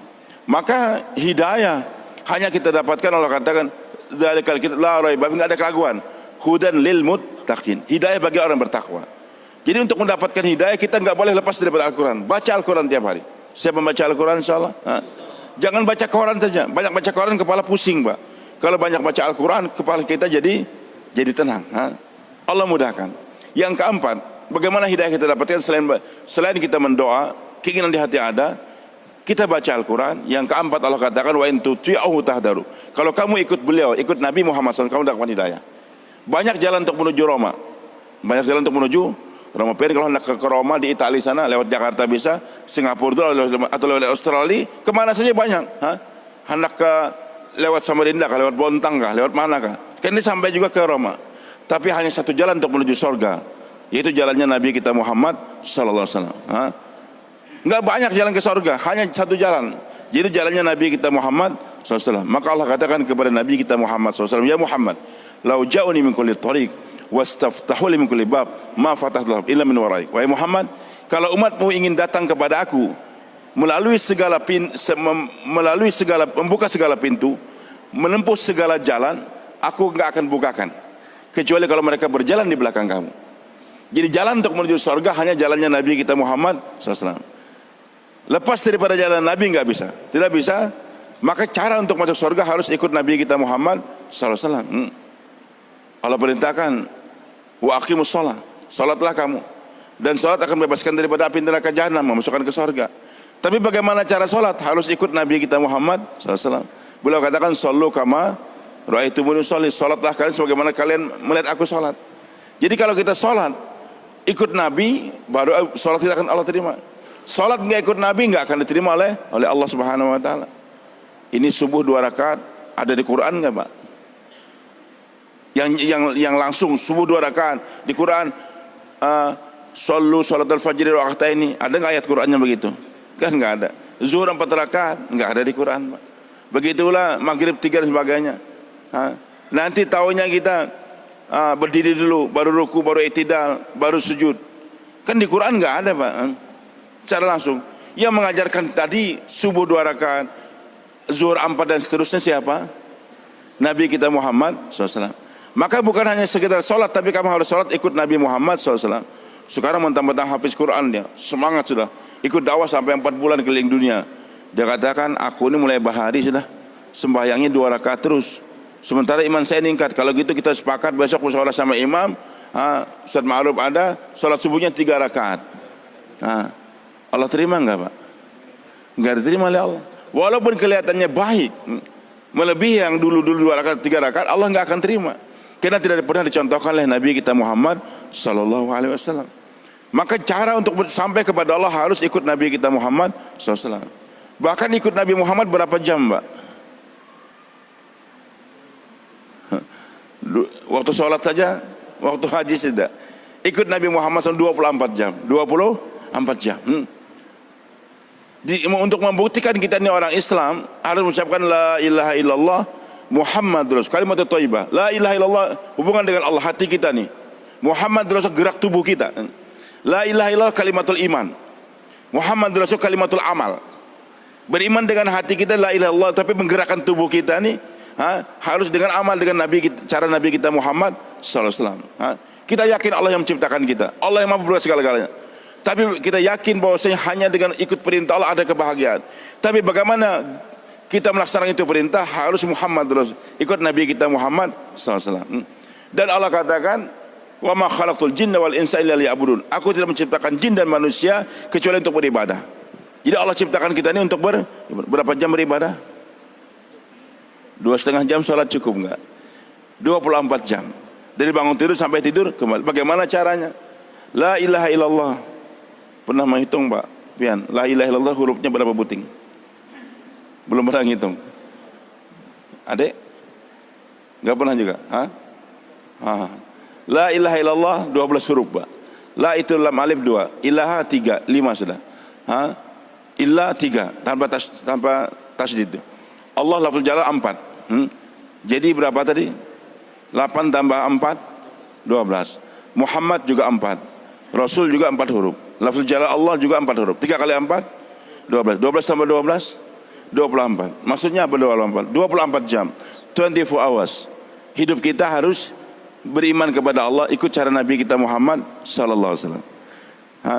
Maka hidayah hanya kita dapatkan, Allah katakan, dzalikal kitab la raiba fihi, enggak ada keraguan. Hudan lil muttaqin, hidayah bagi orang bertakwa. Jadi untuk mendapatkan hidayah kita enggak boleh lepas daripada Al-Quran. Baca Al-Quran tiap hari. Siapa membaca Al-Quran insyaallah? Jangan baca koran saja. Banyak baca koran kepala pusing, Pak. Kalau banyak baca Al-Quran, kepala kita jadi tenang. Allah mudahkan. Yang keempat, bagaimana hidayah kita dapatkan selain kita mendoa, keinginan di hati ada, kita baca Al-Quran. Yang keempat Allah katakan, wa in tuti'uhu tahdaru. Kalau kamu ikut beliau, ikut Nabi Muhammad SAW, kamu dapat hidayah. Banyak jalan untuk menuju Roma. Banyak jalan untuk menuju Roma. Kalau hendak ke Roma di Italia sana, lewat Jakarta bisa, Singapura atau lewat Australia, kemana saja banyak. Hendak ke lewat Samarinda kah, lewat Bontang kah, lewat mana kah? Kan ini sampai juga ke Roma. Tapi hanya satu jalan untuk menuju surga, yaitu jalannya Nabi kita Muhammad Sallallahu Alaihi Wasallam. Enggak banyak jalan ke surga, hanya satu jalan, yaitu jalannya Nabi kita Muhammad SAW. Maka Allah katakan kepada Nabi kita Muhammad SAW, ya Muhammad, lau ja'uni min kulli tariq wastaftahu li min kulli bab ma fatahtu lahum illa min waraik. Wahai Muhammad, kalau umatmu ingin datang kepada aku melalui segala membuka segala pintu, menempuh segala jalan, aku enggak akan bukakan kecuali kalau mereka berjalan di belakang kamu. Jadi jalan untuk menuju surga hanya jalannya Nabi kita Muhammad SAW. Lepas daripada jalan Nabi enggak bisa, tidak bisa. Maka cara untuk masuk surga harus ikut Nabi kita Muhammad SAW. Allah perintahkan, wa aqimus shalah, salatlah kamu, dan salat akan membebaskan daripada api neraka jahanam, memasukkan ke surga. Tapi bagaimana cara salat? Harus ikut Nabi kita Muhammad SAW. Beliau katakan, sallu kama ra'aitumuni usolli, salatlah kalian sebagaimana kalian melihat aku salat. Jadi kalau kita salat ikut Nabi, baru salat kita akan Allah terima. Salat enggak ikut Nabi enggak akan diterima oleh Allah Subhanahu wa taala. Ini subuh 2 rakaat ada di Quran enggak, Pak? Yang langsung subuh 2 rakaat di Quran, sallu salatul fajri raka'ataini, ada enggak ayat Qurannya begitu? Kan enggak ada. Zuhur 4 rakaat enggak ada di Quran, Pak. Begitulah maghrib 3 dan sebagainya. Nanti tahunya kita berdiri dulu, baru ruku, baru i'tidal, baru sujud. Kan di Quran enggak ada, Pak. Secara langsung. Yang mengajarkan tadi subuh 2 rakaat, zuhur 4 dan seterusnya siapa? Nabi kita Muhammad SAW. Maka bukan hanya sekedar sholat, tapi kamu harus sholat ikut Nabi Muhammad SAW. Sekarang mentang-mentang hafiz Quran dia, semangat sudah. Ikut dakwah sampai 4 bulan keliling dunia. Dia katakan, aku ini mulai bahari sudah, sembahyangnya 2 rakaat terus. Sementara iman saya meningkat. Kalau gitu kita sepakat besok musyawarah sama imam, Ustaz Ma'ruf ada, sholat subuhnya 3 rakaat. Allah terima enggak, Pak? Enggak diterima oleh Allah. Walaupun kelihatannya baik, melebihi yang dulu 2 rakaat 3 rakaat, Allah enggak akan terima. Karena tidak pernah dicontohkan oleh Nabi kita Muhammad Sallallahu Alaihi Wasallam. Maka cara untuk sampai kepada Allah harus ikut Nabi kita Muhammad SAW. Bahkan ikut Nabi Muhammad berapa jam, Pak? Waktu sholat saja, waktu haji tidak. Ikut Nabi Muhammad SAW 24 jam. 24 jam. Untuk membuktikan kita ini orang Islam, harus mengucapkan la ilaha illallah Muhammad Rasul, kalimat thayyibah. La ilaha illallah hubungan dengan Allah, hati kita nih. Muhammad Rasul gerak tubuh kita. La ilaha illallah kalimatul iman. Muhammad Rasul kalimatul amal. Beriman dengan hati kita la ilaha illallah, tapi menggerakkan tubuh kita nih harus dengan amal, dengan Nabi kita, cara Nabi kita Muhammad sallallahu alaihi wasallam. Kita yakin Allah yang menciptakan kita, Allah yang mampu berbuat segala-galanya. Tapi kita yakin bahwasanya hanya dengan ikut perintah Allah ada kebahagiaan. Tapi bagaimana kita melaksanakan itu perintah? Harus Muhammad Rasul, ikut Nabi kita Muhammad sallallahu alaihi wasallam. Dan Allah katakan, "Wa ma khalaqtul jinna wal insa illa liya'budun." Aku tidak menciptakan jin dan manusia kecuali untuk beribadah. Jadi Allah ciptakan kita ini untuk berapa jam beribadah? 2,5 jam sholat cukup enggak? 24 jam. Dari bangun tidur sampai tidur kembali. Bagaimana caranya? La ilaha illallah. Pernah menghitung Pak Pian? La ilaha illallah hurufnya berapa buting? Belum pernah ngitung. Adek? Enggak pernah juga? La ilaha illallah 12 huruf Pak. La itu lam alif 2, ilaha 3, 5 sudah. Illa 3 tanpa tasydid. Allah lafzul jalal 4. Jadi berapa tadi? 8 tambah 4 12. Muhammad juga 4. Rasul juga 4 huruf. Lafzul jalal Allah juga 4 huruf. 3 kali 4 12. 12 tambah 12 24. Maksudnya apa 24? 24 jam. 24 hours. Hidup kita harus beriman kepada Allah, ikut cara Nabi kita Muhammad sallallahu alaihi wasallam.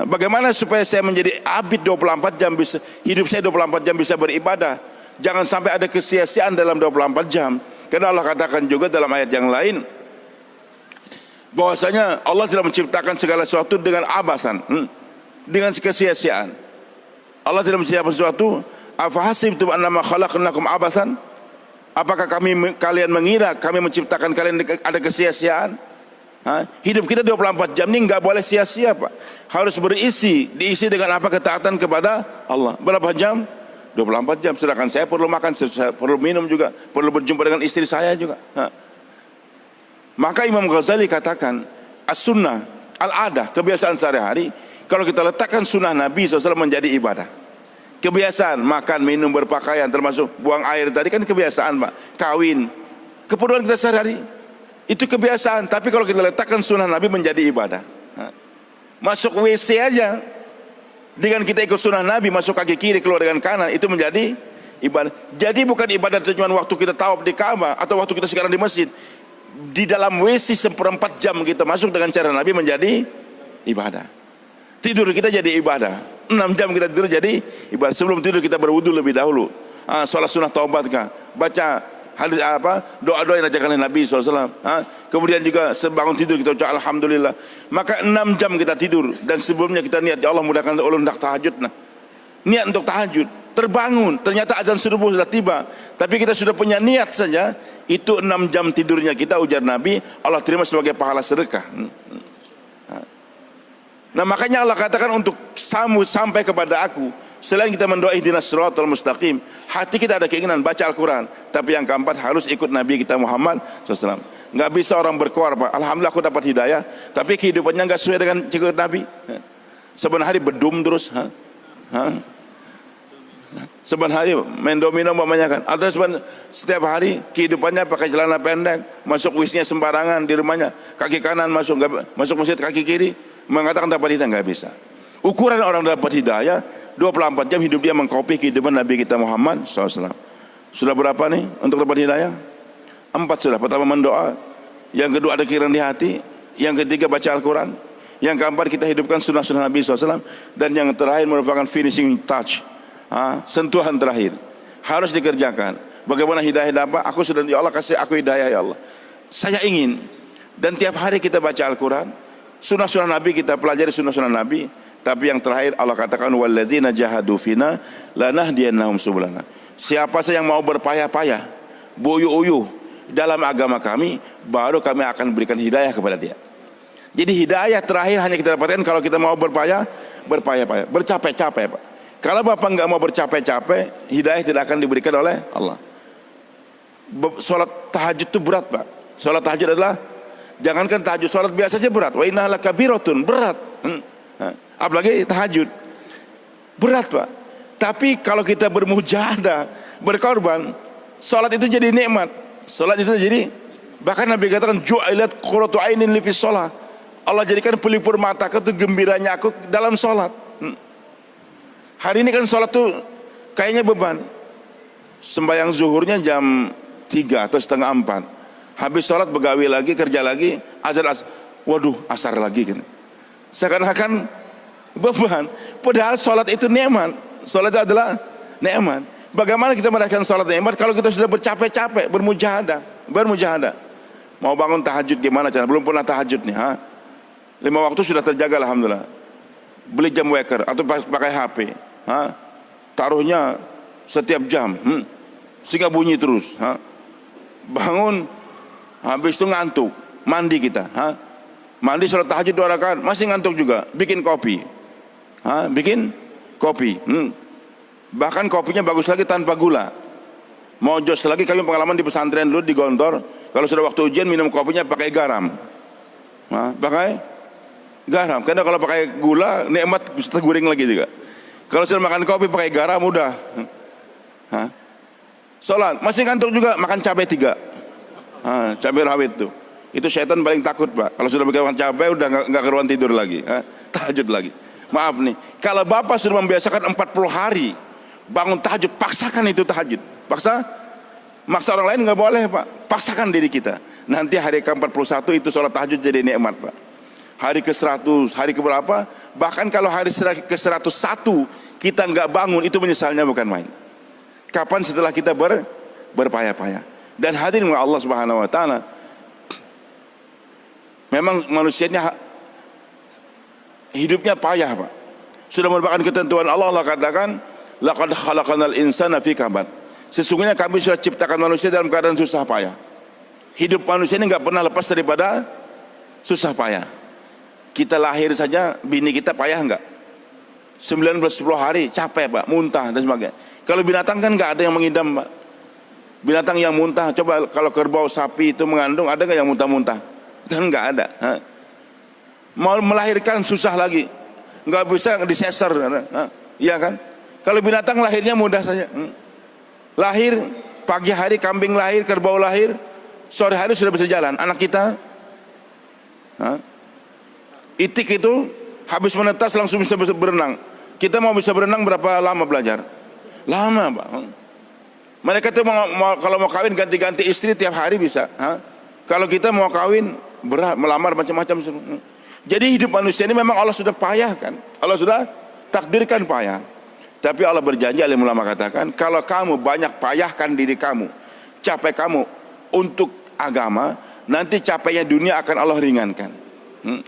Bagaimana supaya saya menjadi abid 24 jam bisa, hidup saya 24 jam bisa beribadah? Jangan sampai ada kesia-siaan dalam 24 jam. Karena Allah katakan juga dalam ayat yang lain bahwasanya Allah tidak menciptakan segala sesuatu dengan abasan, dengan kesia-siaan. Allah tidak menciptakan sesuatu, afahasibtum annama khalaqnakum abasan? Apakah kalian mengira kami menciptakan kalian ada kesia-siaan? Hidup kita 24 jam ini nggak boleh sia-sia Pak. Harus diisi dengan apa? Ketaatan kepada Allah. Berapa jam? 24 jam. Sedangkan saya perlu makan, saya perlu minum juga, perlu berjumpa dengan istri saya juga. Maka Imam Ghazali katakan, as-sunnah, al-adah, kebiasaan sehari-hari, kalau kita letakkan sunnah Nabi SAW menjadi ibadah. Kebiasaan, makan, minum, berpakaian, termasuk buang air tadi kan kebiasaan Pak. Kawin, keperluan kita sehari-hari. Itu kebiasaan, tapi kalau kita letakkan sunnah Nabi menjadi ibadah. Masuk WC aja, dengan kita ikut sunnah Nabi, masuk kaki kiri, keluar dengan kanan, itu menjadi ibadah. Jadi bukan ibadah cuma waktu kita tawaf di Ka'bah, atau waktu kita sekarang di masjid. Di dalam WC 1/4 jam kita masuk dengan cara Nabi menjadi ibadah. Tidur kita jadi ibadah. 6 jam kita tidur jadi ibadah. Sebelum tidur kita berwudu lebih dahulu. Sholat sunnah taubat kah? Baca hadis doa-doa yang diajarkan oleh Nabi SAW. Kemudian juga sebangun tidur kita ucap alhamdulillah. Maka 6 jam kita tidur, dan sebelumnya kita niat ya Allah mudahkan ulun untuk tahajud. Niat untuk tahajud, terbangun, ternyata azan subuh sudah tiba, tapi kita sudah punya niat saja, itu 6 jam tidurnya kita, ujar Nabi, Allah terima sebagai pahala sedekah. Nah makanya Allah katakan untuk sampai kepada aku, selain kita mendoa ihdinas siratal mustaqim, hati kita ada keinginan baca Al-Quran. Tapi yang keempat harus ikut Nabi kita Muhammad SAW. Nggak bisa orang berkoar Pak, alhamdulillah aku dapat hidayah, tapi kehidupannya nggak sesuai dengan ikut Nabi. Sebenarnya hari bedum terus, sebenarnya hari main domino umpamanya kan, atau setiap hari kehidupannya pakai celana pendek, masuk wisnya sembarangan di rumahnya, kaki kanan masuk, nggak masuk masjid kaki kiri, mengatakan dapat hidayah, nggak bisa. Ukuran orang dapat hidayah 24 jam hidup dia mengkopi kehidupan Nabi kita Muhammad SAW. Sudah berapa nih untuk dapat hidayah? 4 sudah. Pertama mendoa, yang kedua ada keinginan di hati, yang ketiga baca Al-Quran, yang keempat kita hidupkan sunnah-sunnah Nabi SAW, dan yang terakhir merupakan finishing touch, sentuhan terakhir harus dikerjakan. Bagaimana hidayah dapat? Aku sudah, ya Allah kasih aku hidayah ya Allah, saya ingin. Dan tiap hari kita baca Al-Quran, sunnah-sunnah Nabi kita pelajari, sunnah-sunnah Nabi. Tapi yang terakhir Allah katakan walladzina jahadu fina lanahdiyannahum subulana. Siapa saja yang mau berpayah-payah, boyu-uyuh dalam agama kami, baru kami akan berikan hidayah kepada dia. Jadi hidayah terakhir hanya kita dapatkan kalau kita mau berpayah-payah, bercapek-capek Pak. Kalau Bapak nggak mau bercapek-capek, hidayah tidak akan diberikan oleh Allah. Sholat tahajud itu berat Pak. Sholat tahajud adalah, jangankan tahajud, sholat biasa saja berat. Wa innaha lakabiratun, berat. Apalagi tahajud, berat Pak. Tapi kalau kita bermujahadah, berkorban, sholat itu jadi nikmat. Salat itu jadi, bahkan Nabi katakan ju'ilat qurratu ainin li fis shalah. Allah jadikan pelipur mataku itu gembiranya aku dalam salat. Hari ini kan salat tuh kayaknya beban. Sembahyang zuhurnya jam 3 atau setengah 4. Habis salat begawi lagi, kerja lagi, azan waduh, asar lagi kan. Seakan-akan beban. Padahal salat itu nikmat. Salat itu adalah nikmat. Bagaimana kita merasakan salat nikmat kalau kita sudah bercapek-capek, bermujahadah. Mau bangun tahajud gimana cara? Belum pernah tahajud nih, 5 waktu sudah terjaga alhamdulillah. Beli jam waker atau pakai HP, taruhnya setiap jam, sehingga bunyi terus. Bangun, habis itu ngantuk, mandi kita, mandi sholat tahajud 2 rakaat, masih ngantuk juga, bikin kopi, bikin kopi. Bahkan kopinya bagus lagi tanpa gula. Mau jos lagi, kami pengalaman di pesantren dulu di Gontor, kalau sudah waktu ujian minum kopinya pakai garam, pakai garam, karena kalau pakai gula nikmat bisa terguring lagi juga. Kalau sudah makan kopi pakai garam udah. Sholat masih ngantuk juga, makan cabai 3, cabai rawit tuh. Itu setan paling takut pak. Kalau sudah makan cabai udah nggak keruan tidur lagi, tahajud lagi. Maaf nih, kalau bapak sudah membiasakan 40 hari bangun tahajud, paksakan itu tahajud. Maksa orang lain nggak boleh pak. Paksakan diri kita. Nanti hari ke-41 itu sholat tahajud jadi nikmat pak. Hari ke-100, hari ke-berapa, bahkan kalau hari ke-101 kita nggak bangun, itu menyesalnya bukan main. Kapan setelah kita berpayah-payah. Dan hadirin Allah Subhanahu wa taala, memang manusianya hidupnya payah pak. Sudah merupakan ketentuan Allah. Allah katakan laqad khalaqanal insana fi kabad. Sesungguhnya kami sudah ciptakan manusia dalam keadaan susah payah. Hidup manusia ini nggak pernah lepas daripada susah payah. Kita lahir saja, bini kita payah enggak? 19-10 hari, capek pak, muntah dan sebagainya. Kalau binatang kan enggak ada yang mengidam pak. Binatang yang muntah, coba kalau kerbau, sapi itu mengandung, ada enggak yang muntah-muntah? Kan enggak ada. Mau melahirkan susah lagi, enggak bisa disesar, iya kan? Kalau binatang lahirnya mudah saja. Lahir, pagi hari kambing lahir, kerbau lahir, sore hari sudah bisa jalan. Anak kita, itik itu habis menetas langsung bisa berenang. Kita mau bisa berenang berapa lama belajar? Lama pak. Mereka tuh kalau mau kawin ganti-ganti istri tiap hari bisa. Kalau kita mau kawin berat, melamar macam-macam. Jadi hidup manusia ini memang Allah sudah payah kan. Allah sudah takdirkan payah. Tapi Allah berjanji, alim ulama katakan, kalau kamu banyak payahkan diri kamu, capek kamu untuk agama, nanti capeknya dunia akan Allah ringankan.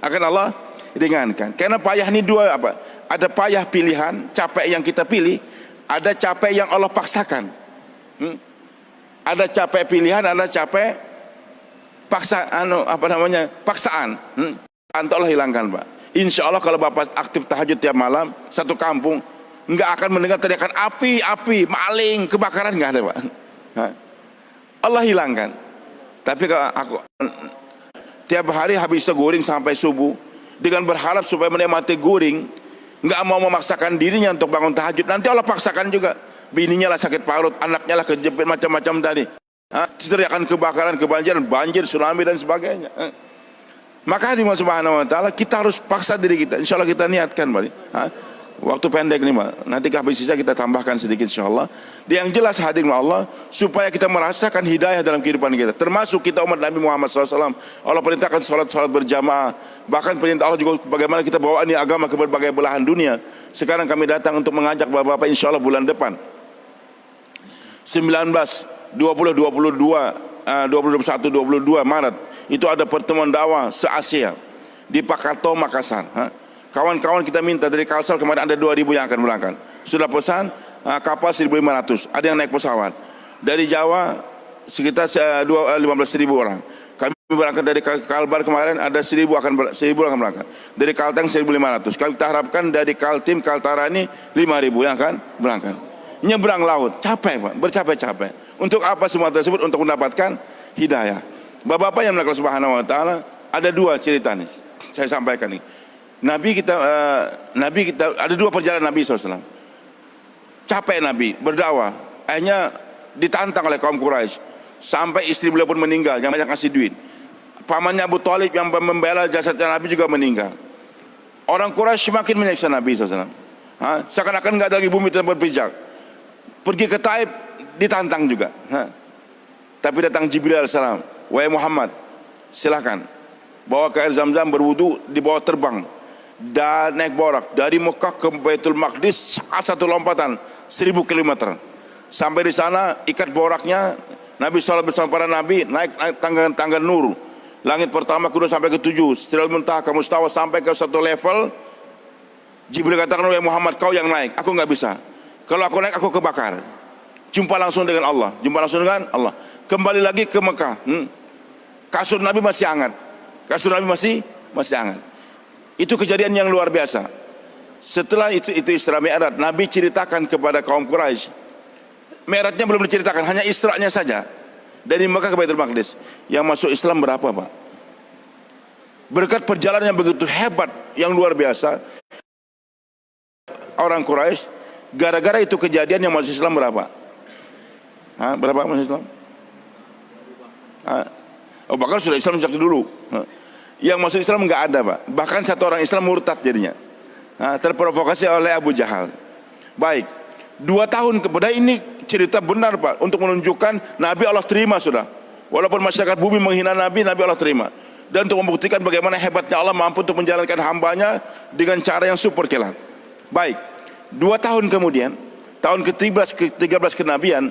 Akan Allah ringankan. Karena payah ini dua apa? Ada payah pilihan, capek yang kita pilih, ada capek yang Allah paksakan. Ada capek pilihan, ada capek paksaan. Allah hilangkan pak. Insya Allah kalau bapak aktif tahajud tiap malam, satu kampung nggak akan mendengar teriakan api, maling, kebakaran, nggak ada pak. Allah hilangkan. Tapi kalau aku tiap hari habis guring sampai subuh dengan berharap supaya menikmati guring, nggak mau memaksakan dirinya untuk bangun tahajud, nanti Allah paksakan juga. Bininya lah sakit parut, anaknya lah kejepit macam-macam tadi, teriakan kebakaran, kebanjiran, banjir, tsunami dan sebagainya. Maka di Allah Subhanahu wa taala kita harus paksa diri kita. Insya Allah kita niatkan balik. Waktu pendek nih pak, nanti habis sisa kita tambahkan sedikit insya Allah. Yang jelas hadirin Allah, supaya kita merasakan hidayah dalam kehidupan kita, termasuk kita umat Nabi Muhammad SAW. Allah perintahkan sholat berjamaah, bahkan perintah Allah juga bagaimana kita bawa ini agama ke berbagai belahan dunia. Sekarang kami datang untuk mengajak bapak-bapak insya Allah bulan depan 19, 20, 22, 21, 22 Maret itu ada pertemuan dakwah se-Asia di Pakato, Makassar. Kawan-kawan kita minta dari Kalsel kemarin ada 2.000 yang akan berangkat. Sudah pesan kapal 1.500. Ada yang naik pesawat. Dari Jawa sekitar 15.000 orang. Kami berangkat dari Kalbar kemarin ada 1.000 akan berangkat. Dari Kalteng 1.500. Kita harapkan dari Kaltim, Kaltarani 5.000 yang akan berangkat. Nyebrang laut, capek pak, bercapek-capek. Untuk apa semua tersebut? Untuk mendapatkan hidayah. Bapak-bapak yang melakukan Subhanahu wa taala, ada 2 cerita nih. Saya sampaikan nih. Nabi kita ada 2 perjalanan Nabi SAW. Capek Nabi berdakwah, akhirnya ditantang oleh kaum Quraisy. Sampai istri beliau pun meninggal, yang banyak kasih duit. Pamannya Abu Thalib yang membela jasadnya Nabi juga meninggal. Orang Quraisy semakin menyiksa Nabi SAW. Seakan-akan nggak ada lagi bumi tempat berpijak. Pergi ke Taif ditantang juga. Tapi datang Jibril alaihissalam, wahai Muhammad, silakan bawa ke air Zam-Zam, berwudu, dibawa terbang dan naik borak dari Mekah ke Baitul Maqdis, satu lompatan 1000 km. Sampai di sana ikat boraknya, Nabi SAW bersama para nabi naik tangga nur. Langit pertama kedua sampai ke 7, Sidratul Muntaha ke Mustawa sampai ke satu level. Jibril katakan, wahai Muhammad, kau yang naik, aku nggak bisa. Kalau aku naik aku kebakar. Jumpa langsung dengan Allah, jumpa langsung dengan Allah. Kembali lagi ke Mekah. Kasur Nabi masih hangat. Kasur Nabi masih hangat. Itu kejadian yang luar biasa. Setelah itu Isra Mi'raj, Nabi ceritakan kepada kaum Quraisy. Mi'rajnya belum diceritakan, hanya Isra'nya saja. Dari Mekah ke Baitul Maqdis. Yang masuk Islam berapa, Pak? Berkat perjalanan yang begitu hebat, yang luar biasa. Orang Quraisy, gara-gara itu kejadian yang masuk Islam berapa? Berapa masuk Islam? Abu Bakar sudah Islam sejak dulu. Yang masuk Islam enggak ada, Pak. Bahkan satu orang Islam murtad jadinya. Terprovokasi oleh Abu Jahal. Baik, 2 tahun kemudian, ini cerita benar, Pak, untuk menunjukkan Nabi Allah terima sudah. Walaupun masyarakat bumi menghina Nabi, Nabi Allah terima. Dan untuk membuktikan bagaimana hebatnya Allah mampu untuk menjalankan hambanya dengan cara yang super kilat. Baik, 2 tahun kemudian, tahun ke-13 kenabian,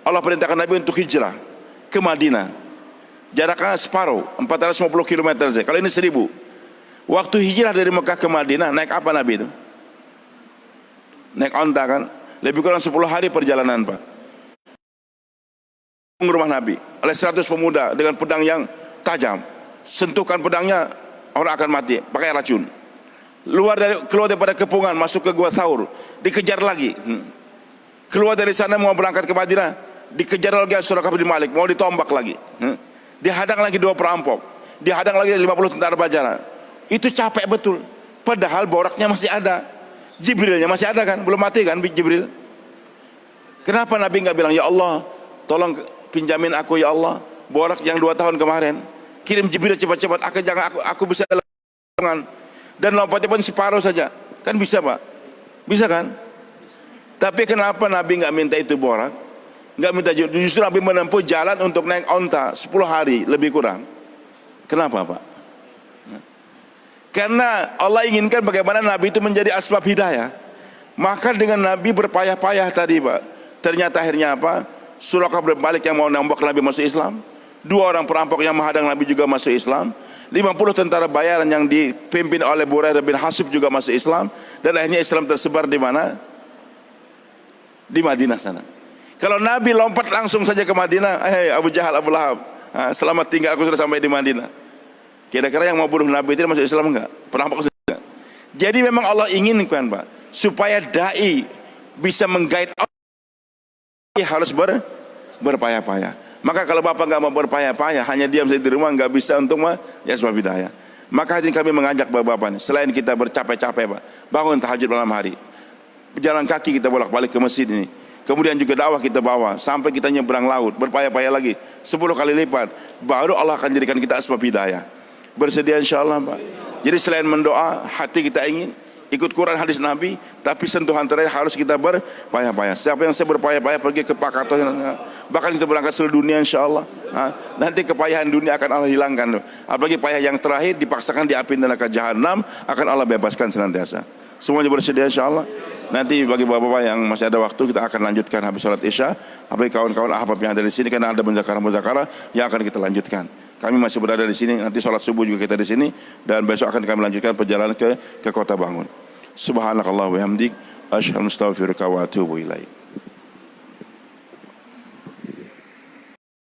Allah perintahkan Nabi untuk hijrah ke Madinah. Jaraknya separuh, 450 km saja. Kalau ini 1000. Waktu hijrah dari Mekah ke Madinah, naik apa Nabi itu? Naik onta kan? Lebih kurang 10 hari perjalanan, Pak. Rumah Nabi oleh 100 pemuda dengan pedang yang tajam. Sentuhkan pedangnya, orang akan mati, pakai racun. Keluar daripada kepungan, masuk ke Gua Thaur, dikejar lagi. Keluar dari sana mau berangkat ke Madinah, dikejar lagi Suraqah bin Malik, mau ditombak lagi. Dihadang lagi 2 perampok, dihadang lagi 50 tentara Bajara. Itu capek betul. Padahal boraknya masih ada, Jibrilnya masih ada kan, belum mati kan Jibril. Kenapa Nabi nggak bilang, ya Allah, tolong pinjamin aku ya Allah, borak yang 2 tahun kemarin, kirim Jibril cepat-cepat, aku bisa dengan, dan lompatnya pun separuh saja, kan bisa, Pak, bisa kan? Tapi kenapa Nabi nggak minta itu borak, nggak minta, justru Nabi menempuh jalan untuk naik onta 10 hari lebih kurang. Kenapa, Pak? Karena Allah inginkan bagaimana Nabi itu menjadi asbab hidayah. Maka dengan Nabi berpayah-payah tadi, Pak, ternyata akhirnya apa? Suraqah bin Malik yang mau nembak Nabi masuk Islam, 2 orang perampok yang menghadang Nabi juga masuk Islam, 50 tentara bayaran yang dipimpin oleh Buraidah bin Hasib juga masuk Islam, dan akhirnya Islam tersebar di mana? Di Madinah sana. Kalau Nabi lompat langsung saja ke Madinah, Abu Jahal, Abu Lahab, selamat tinggal, aku sudah sampai di Madinah. Kira-kira yang mau bunuh Nabi itu masuk Islam enggak? Perampok saja. Jadi memang Allah inginkan, Pak, supaya dai bisa menggait Allah, harus berpayah-payah. Maka kalau Bapak nggak mau berpayah-payah, hanya diam saja di rumah, nggak bisa untuk ya sebab hidayah. Maka ini kami mengajak Bapak-Bapak, selain kita bercapek-capek, Pak, bangun tahajud malam hari, berjalan kaki kita bolak-balik ke masjid ini, kemudian juga dakwah kita bawa sampai kita nyebrang laut, berpayah-payah lagi 10 kali lipat, baru Allah akan jadikan kita sebab hidayah. Bersedia insyaallah, Pak. Jadi selain mendoa, hati kita ingin ikut Quran hadis Nabi, tapi sentuhan terakhir harus kita berpayah-payah. Siapa yang saya berpayah-payah pergi ke Pakatan, bahkan kita berangkat seluruh dunia insyaallah. Nanti kepayahan dunia akan Allah hilangkan. Apalagi payah yang terakhir dipaksakan di api neraka jahanam, akan Allah bebaskan senantiasa. Semuanya bersedia insyaallah. Nanti bagi bapak-bapak yang masih ada waktu, kita akan lanjutkan habis sholat isya. Apalagi kawan-kawan ahbab yang ada di sini, karena ada muzakarah yang akan kita lanjutkan. Kami masih berada di sini, nanti sholat subuh juga kita di sini, dan besok akan kami lanjutkan perjalanan ke Kota Bangun. Subhanakallah wa hamdik, asyhadu an la ilaha illa anta, astaghfiruka wa atubu ilaik.